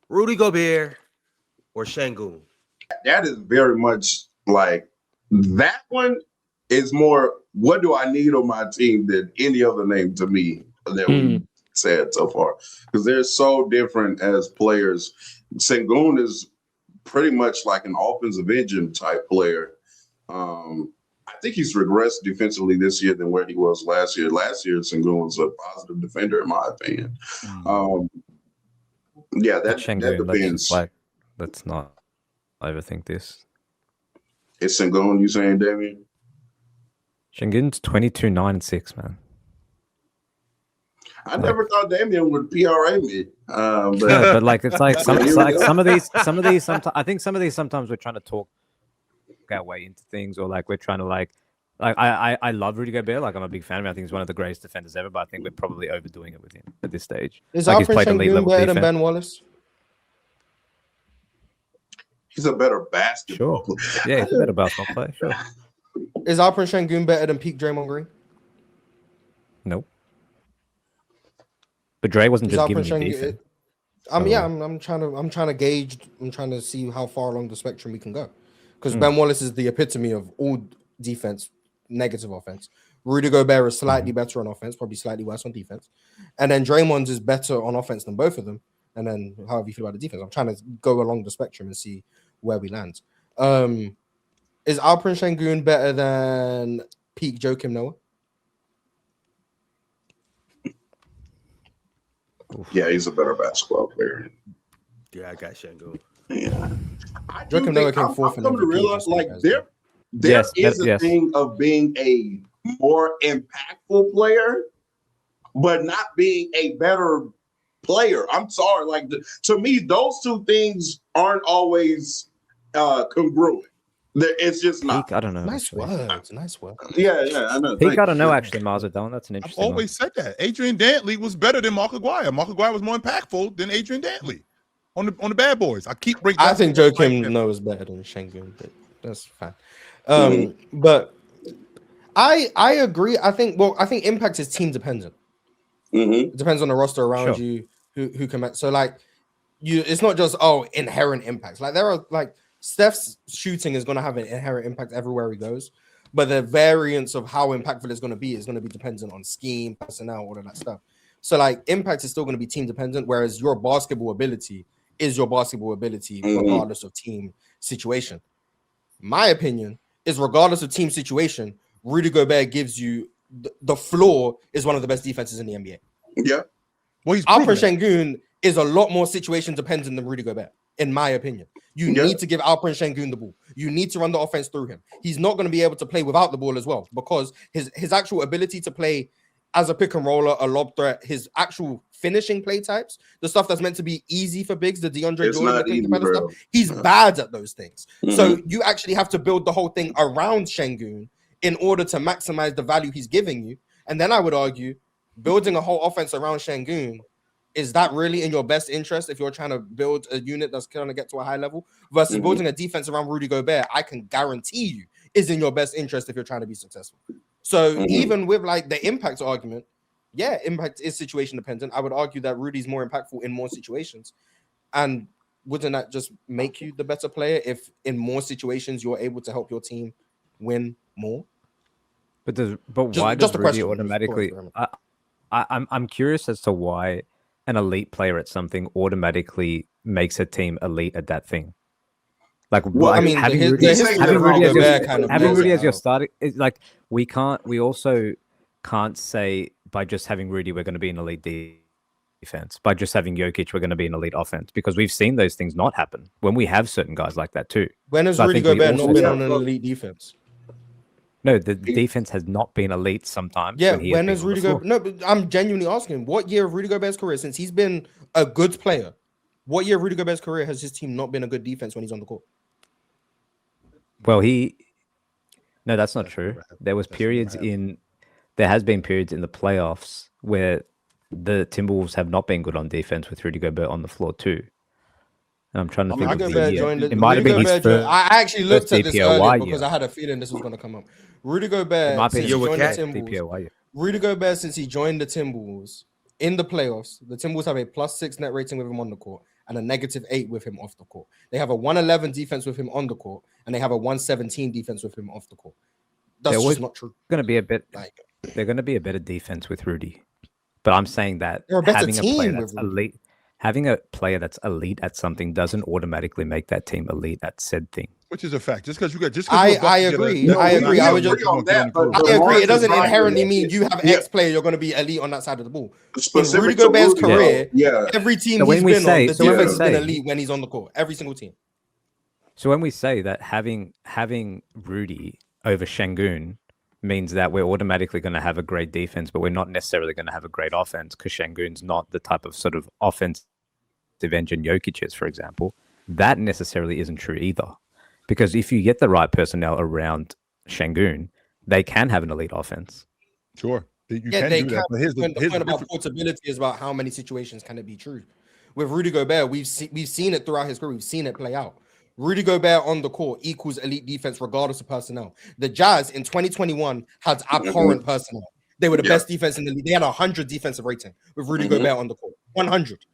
Rudy Gobert or Sengun? That is very much like that one is more what do I need on my team than any other name to me that we said so far. Because they're so different as players. Sengun is pretty much like an offensive engine type player. I think he's regressed defensively this year than where he was last year. Last year, Sengun was a positive defender, in my opinion. Um, yeah, But that Shengun, depends. let's not overthink this. It's Sengun, you saying, Damien? Shengun's 22, 9, and 6, man. I never thought Damien would PRA me. No, But but like it's like Here we go. some of these sometimes I think some of these sometimes we're trying to talk our way into things, or like we're trying to like I love Rudy Gobert. Like I'm a big fan of him. I think he's one of the greatest defenders ever, but I think we're probably overdoing it with him at this stage. Is Like he's Alperen played elite Sengun level better than defense. Ben Wallace? he's a better basketball Sure. player. Yeah, he's a better basketball player. Sure. Is Alperen Sengun better than peak Draymond Green? Nope. But Dre wasn't Is just giving Alperen you Sengun? defense. I'm trying to gauge. I'm trying to see how far along the spectrum we can go. Because Ben Wallace is the epitome of all defense, negative offense. Rudy Gobert is slightly better on offense, probably slightly worse on defense. And then Draymond's is better on offense than both of them. And then however you feel about the defense. I'm trying to go along the spectrum and see where we land. Is Alperen Sengun better than peak Joakim Noah? Yeah, he's a better basketball player. Yeah, I got Sengun. Yeah. I do Joakim Noah think came I'm fourth in coming to MVP, realize just so you like guys there know. Yes, is a yes. thing of being a more impactful player, but not being a better player. I'm sorry. Like to me, those two things aren't always congruent. It's just not. Peak, I don't know. Nice actually. words. Nice words. Yeah, I know. Peak, I don't know actually, Mars. That's an I've interesting one. always said that Adrian Dantley was better than Mark Aguirre. Mark Aguirre was more impactful than Adrian Dantley on the Bad Boys. I keep breaking. I think Joakim Noah is better than Sengun, but that's fine. But I agree. I think impact is team dependent. It depends on the roster around you, who can match. So like it's not just inherent impacts. Like there are like Steph's shooting is going to have an inherent impact everywhere he goes, but the variance of how impactful it's going to be dependent on scheme, personnel, all of that stuff. So like impact is still going to be team dependent, whereas your basketball ability is your basketball ability regardless of team situation. My opinion is regardless of team situation, Rudy Gobert gives you the floor is one of the best defenses in the NBA. Yeah. Well, he's Alperen Sengun is a lot more situation dependent than Rudy Gobert, in my opinion. You need to give Alperen Sengun the ball. You need to run the offense through him. He's not going to be able to play without the ball as well, because his actual ability to play as a pick and roller, a lob threat, his actual finishing play types, the stuff that's meant to be easy for bigs, the DeAndre Jordan, the Clint Capella stuff, he's bad at those things. So you actually have to build the whole thing around Sengun in order to maximize the value he's giving you. And then I would argue building a whole offense around Sengun, is that really in your best interest if you're trying to build a unit that's going to get to a high level versus building a defense around Rudy Gobert? I can guarantee you is in your best interest if you're trying to be successful. So even with like the impact argument, yeah, impact is situation dependent. I would argue that Rudy's more impactful in more situations. And wouldn't that just make you the better player if in more situations you're able to help your team win more? But why does Rudy automatically? I'm curious as to why an elite player at something automatically makes a team elite at that thing. Like, having Rudy as your starting, like we also can't say by just having Rudy we're going to be an elite defense. By just having Jokic we're going to be an elite offense, because we've seen those things not happen when we have certain guys like that too. When has Rudy Gobert not been on an elite defense? No, the defense has not been elite sometimes. Yeah, when has Rudy Gobert? No, but I'm genuinely asking, what year of Rudy Gobert's career, since he's been a good player, what year of Rudy Gobert's career has his team not been a good defense when he's on the court? Well, no, that's not true. There has been periods in the playoffs where the Timberwolves have not been good on defense with Rudy Gobert on the floor too. And I'm trying to think. It might have been his first. I actually looked at this earlier because I had a feeling this was going to come up. Rudy Gobert, since he joined the Timberwolves, Rudy Gobert, since he joined the Timberwolves in the playoffs, the Timberwolves have a +6 net rating with him on the court, and a -8 with him off the court. They have a 111 defense with him on the court, and they have a 117 defense with him off the court. That's just not true. Going to be a bit. They're going to be a better defense with Rudy, but I'm saying that they're a better having a player team that's with Rudy. elite, having a player that's elite at something doesn't automatically make that team elite at said thing. Which is a fact. Just because you got, I agree. I agree. I would just on that. I agree. It doesn't inherently mean you have X player, you're going to be elite on that side of the ball. In Rudy Gobert's career, every team he's been on, the defense has been elite when he's on the court. Every single team. So when we say that having Rudy over Sengun means that we're automatically going to have a great defense, but we're not necessarily going to have a great offense because Sengun's not the type of sort of offensive engine Jokic is, for example, that necessarily isn't true either. Because if you get the right personnel around Sengun, they can have an elite offense. Sure. They can. The point about portability is about how many situations can it be true. With Rudy Gobert, we've seen it throughout his career. We've seen it play out. Rudy Gobert on the court equals elite defense regardless of personnel. The Jazz in 2021 had abhorrent personnel. They were the best defense in the league. They had 100 defensive rating with Rudy Gobert on the court. 100.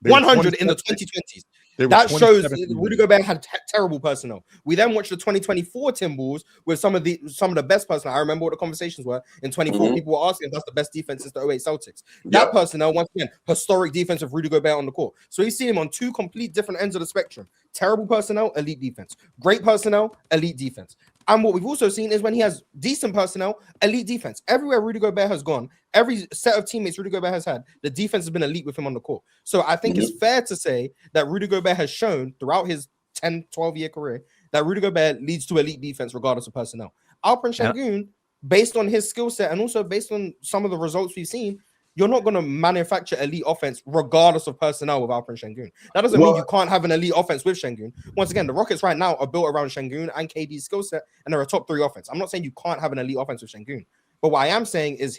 100 in the 2020s. That shows Rudy Gobert had terrible personnel. We then watched the 2024 Timberwolves with some of the best personnel. I remember what the conversations were in 24. People were asking if that's the best defense since the 08 Celtics. That personnel, once again, historic defense of Rudy Gobert on the court. So you see him on two complete different ends of the spectrum. Terrible personnel, elite defense. Great personnel, elite defense. And what we've also seen is when he has decent personnel, elite defense. Everywhere Rudy Gobert has gone, every set of teammates Rudy Gobert has had, the defense has been elite with him on the court. So I think it's fair to say that Rudy Gobert has shown throughout his 10, 12-year career that Rudy Gobert leads to elite defense regardless of personnel. Alperen Sengun, based on his skill set and also based on some of the results we've seen, you're not going to manufacture elite offense regardless of personnel with Alperen Sengun. That doesn't mean you can't have an elite offense with Sengun. Once again, the Rockets right now are built around Sengun and KD's skill set, and they're a top 3 offense. I'm not saying you can't have an elite offense with Sengun, but what I am saying is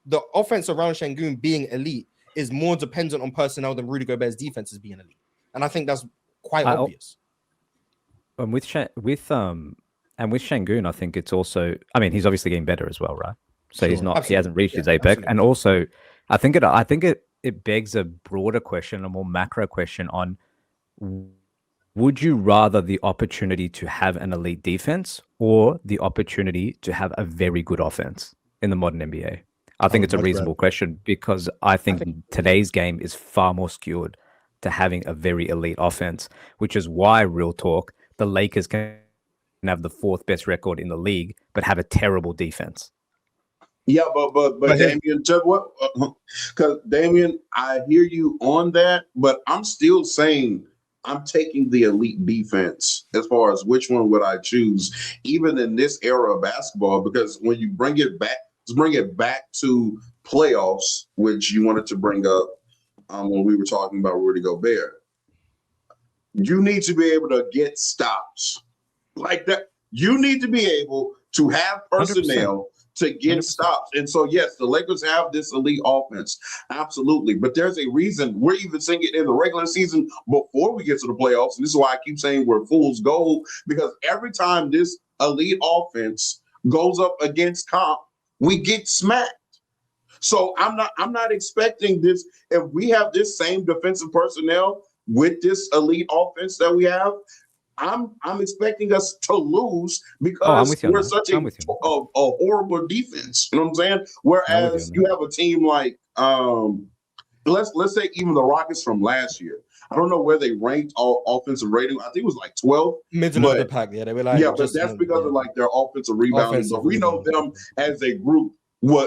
the offense around Sengun being elite is more dependent on personnel than Rudy Gobert's defense is being elite, and I think that's quite obvious. And with Sengun, I think it's also. I mean, he's obviously getting better as well, right? So he's not. Absolutely. He hasn't reached his apex, absolutely. And also, I think it begs a broader question, a more macro question on: would you rather the opportunity to have an elite defense or the opportunity to have a very good offense in the modern NBA? I think it's a reasonable question because I think today's game is far more skewed to having a very elite offense, which is why, real talk, the Lakers can have the 4th best record in the league, but have a terrible defense. Yeah, but Damian, because Damian, I hear you on that, but I'm still saying I'm taking the elite defense as far as which one would I choose, even in this era of basketball, because when you bring it back, let's bring it back to playoffs, which you wanted to bring up when we were talking about Rudy Gobert. You need to be able to get stops like that. You need to be able to have personnel 100%. To get 100%. Stops. And so, yes, the Lakers have this elite offense. Absolutely. But there's a reason we're even seeing it in the regular season before we get to the playoffs. And this is why I keep saying we're fool's gold, because every time this elite offense goes up against comp, we get smacked. So I'm not expecting this. If we have this same defensive personnel with this elite offense that we have, I'm expecting us to lose because we're such a horrible defense. You know what I'm saying? Whereas you have a team like let's say even the Rockets from last year. I don't know where they ranked all offensive rating. I think it was like 12. Middle of the pack, yeah. They were like, yeah, but that's because of like their offensive rebounding. But we know them as a group.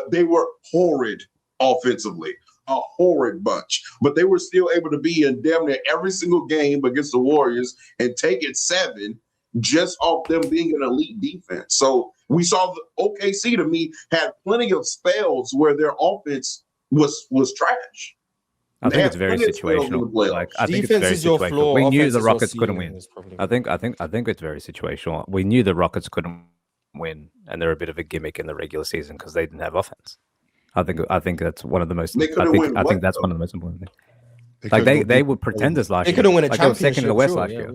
They were horrid offensively. A horrid bunch, but they were still able to be in damn near every single game against the Warriors and take it 7 just off them being an elite defense. So we saw the OKC to me had plenty of spells where their offense was trash. I think it's very situational. Like I think it's very situational. We knew the Rockets couldn't win. I think it's very situational. We knew the Rockets couldn't win, and they're a bit of a gimmick in the regular season because they didn't have offense. I think that's one of the most. I think that's one of the most important things. Like they were pretenders last year. They couldn't win a championship. Second in the West last year.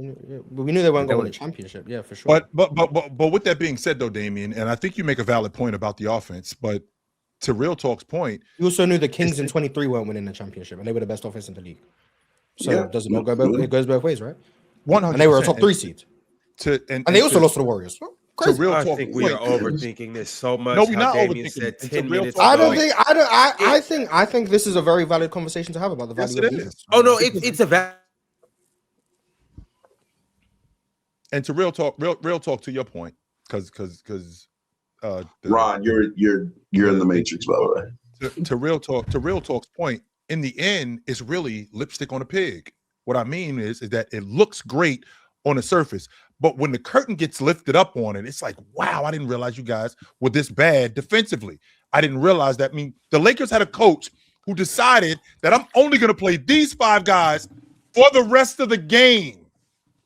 We knew they weren't going to win a championship. Yeah, for sure. But with that being said, though, Damian, and I think you make a valid point about the offense. But to Real Talk's point, you also knew the Kings in 23 weren't winning the championship, and they were the best offense in the league. So does it not go both? It goes both ways, right? 100%. And they were a top 3 seed. And they also lost to the Warriors. Crazy. Real I talk think we are overthinking this so much. No, we're How not Damien overthinking said it. It's a 10 real minutes talk. ago. I think this is a very valid conversation to have about the value Yes, of it defense. is. Oh no, it's a valid. And to real talk to your point, because Ron, you're in the matrix, by the way. To real talk's point, in the end, it's really lipstick on a pig. What I mean is that it looks great on the surface, but when the curtain gets lifted up on it, it's like, wow, I didn't realize you guys were this bad defensively. I didn't realize that. I mean, the Lakers had a coach who decided that I'm only going to play these 5 guys for the rest of the game.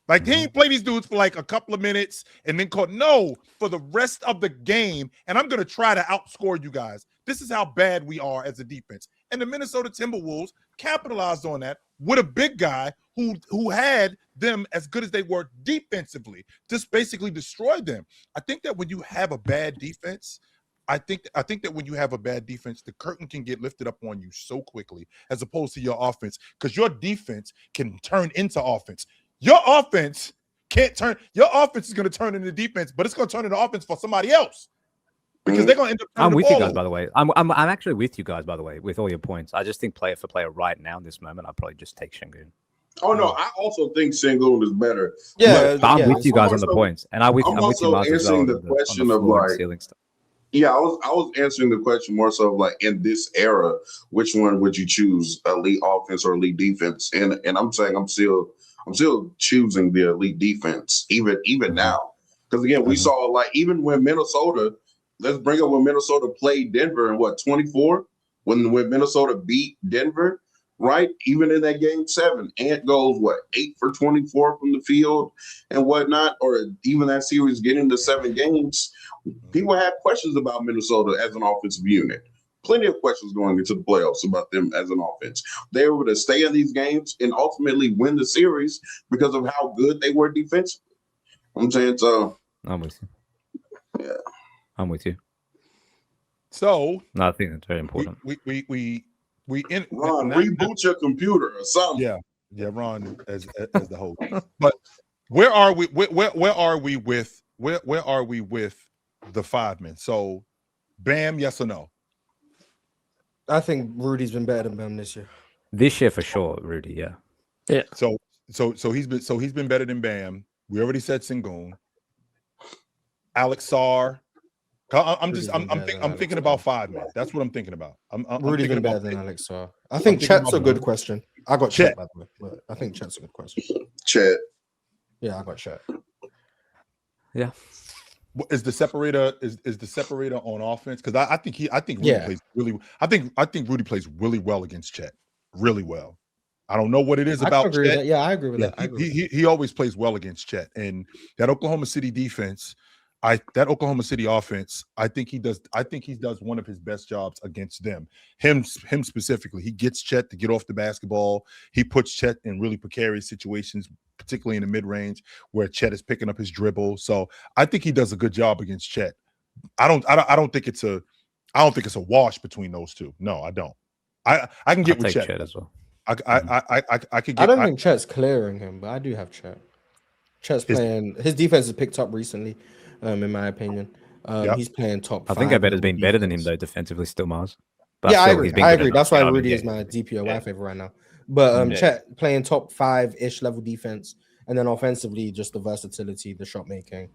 Like, he didn't play these dudes for like a couple of minutes and then called no for the rest of the game. And I'm going to try to outscore you guys. This is how bad we are as a defense. And the Minnesota Timberwolves capitalized on that with a big guy who had them as good as they were defensively, just basically destroyed them. I think that when you have a bad defense, I think that when you have a bad defense, the curtain can get lifted up on you so quickly as opposed to your offense, because your defense can turn into offense. Your offense can't turn. Your offense is going to turn into defense, but it's going to turn into offense for somebody else because they're going to end up. I'm with you guys, by the way. I'm actually with you guys, by the way, with all your points. I just think player for player right now in this moment, I'd probably just take Sengun. Oh no, I also think Sengun is better. Yeah, but I'm with you guys on the points, and I'm with you, Miles, answering as well, the question of ceiling stuff. Yeah, I was answering the question more so of like, in this era, which one would you choose, elite offense or elite defense? And I'm saying I'm still choosing the elite defense, even now, because again, we saw, like, even when Minnesota, let's bring up when Minnesota played Denver in 24, when Minnesota beat Denver. Right, even in that game 7, Ant goes 8 for 24 from the field and whatnot, or even that series getting to 7 games. People had questions about Minnesota as an offensive unit. Plenty of questions going into the playoffs about them as an offense. They were able to stay in these games and ultimately win the series because of how good they were defensively. I'm saying so. I'm with you. Yeah, I'm with you. So no, I think that's very important. Ron, reboot your computer or something. Yeah, Ron as the host. But where are we? Where are we with the 5 men? So, Bam, yes or no? I think Rudy's been better than Bam this year. This year for sure, Rudy. Yeah. So he's been better than Bam. We already said Sengun. Alex Sarr. I'm thinking about 5 men. That's what I'm thinking about. Rudy's been better than Alex Sarr. I think Chet's a good question. I got Chet, by the way, but I think Chet's a good question. Chet. Yeah, I got Chet. Yeah. Is the separator on offense? Because I think Rudy plays really. I think Rudy plays really well against Chet. Really well. I don't know what it is about Chet. Yeah, I agree with that. He always plays well against Chet, and that Oklahoma City defense. That Oklahoma City offense, I think he does one of his best jobs against them. Him specifically. He gets Chet to get off the basketball. He puts Chet in really precarious situations, particularly in the mid-range where Chet is picking up his dribble. So I think he does a good job against Chet. I don't think it's a wash between those two. No, I don't. I can get with Chet as well. I could get. I don't think Chet's clearing him, but I do have Chet. Chet's playing. His defense has picked up recently. In my opinion, he's playing top 5. I think Gobert has been better than him though defensively, still, Mars. But yeah, I agree. That's why Rudy is my DPOY favorite right now. But Chet playing top 5-ish level defense, and then offensively, just the versatility, the shot making,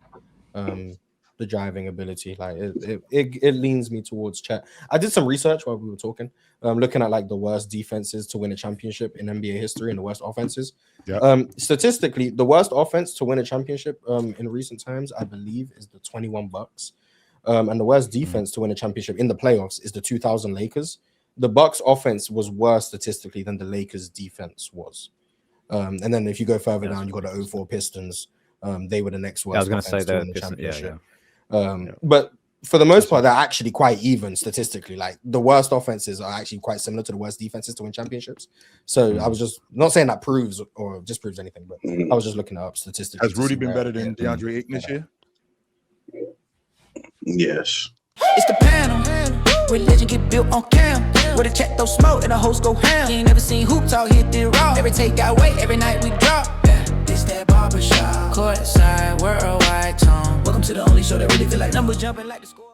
the driving ability. Like it leans me towards Chet. I did some research while we were talking, looking at like the worst defenses to win a championship in NBA history and the worst offenses. Yeah. Statistically, the worst offense to win a championship in recent times, I believe, is the 21 Bucks. And the worst defense to win a championship in the playoffs is the 2000 Lakers. The Bucks offense was worse statistically than the Lakers defense was. And then if you go further down, you got the 04 Pistons. They were the next worst. I was going to say to win the Pistons, championship. But for the most part, they're actually quite even statistically. Like the worst offenses are actually quite similar to the worst defenses to win championships. So I was just not saying that proves or disproves anything, but I was just looking up statistics. Has Rudy been better than DeAndre Ayton this year? Yes. It's the panel. Religion get built on cam. Where the check throw smoke and the hoes go ham. You ain't never seen hoop talk hit the raw. Every take got weight, every night we drop. This that barbershop. Courtside, worldwide tone. Welcome to the only show that really feel like numbers jumping like the score.